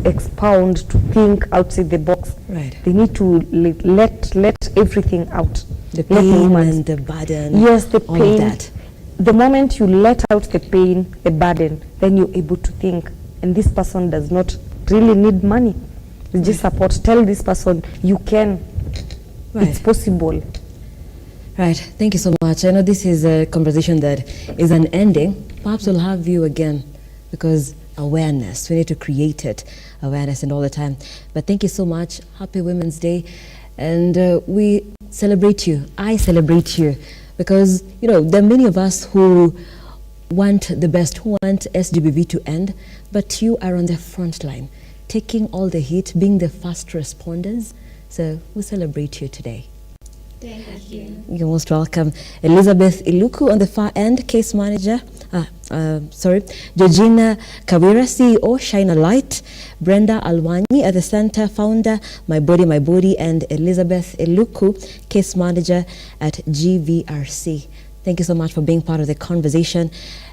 expound, to think outside the box. Right. They need to let everything out. The pain and the burden. Yes, the all pain. of that. The moment you let out the pain, the burden, then you're able to think. And this person does not really need money. It's just support. Tell this person, you can. Right. It's possible. Right. Thank you so much. I know this is a conversation that is unending. Perhaps we'll have you again, because awareness, we need to create it, awareness and all the time. But thank you so much. Happy Women's Day. And we celebrate you. I celebrate you. Because, you know, there are many of us who want the best, who want SGBV to end, but you are on the front line, taking all the heat, being the first responders. So we celebrate you today. Thank you. You're most welcome. Elizabeth Iluku on the far end, case manager. Georgina Kawira, CEO, Shine a Light. Brenda Alwanyi at the center, founder, My Body, and Elizabeth Iluku, case manager at GVRC. Thank you so much for being part of the conversation.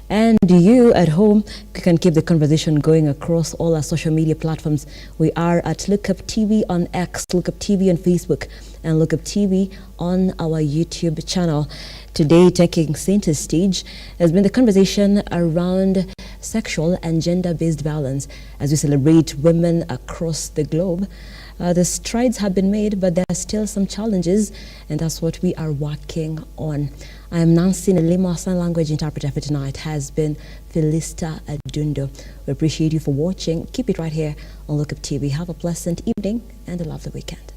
And you at home, you can keep the conversation going across all our social media platforms. We are at Lookuptv on X, Lookuptv on Facebook, and Lookuptv on our YouTube channel. Today, taking center stage has been the conversation around sexual and gender-based violence as we celebrate women across the globe. The strides have been made, but there are still some challenges, and that's what we are working on. I am Nancy Nelima. Sign language interpreter for tonight has been Felista Adundo. We appreciate you for watching. Keep it right here on Lookuptv. Have a pleasant evening and a lovely weekend.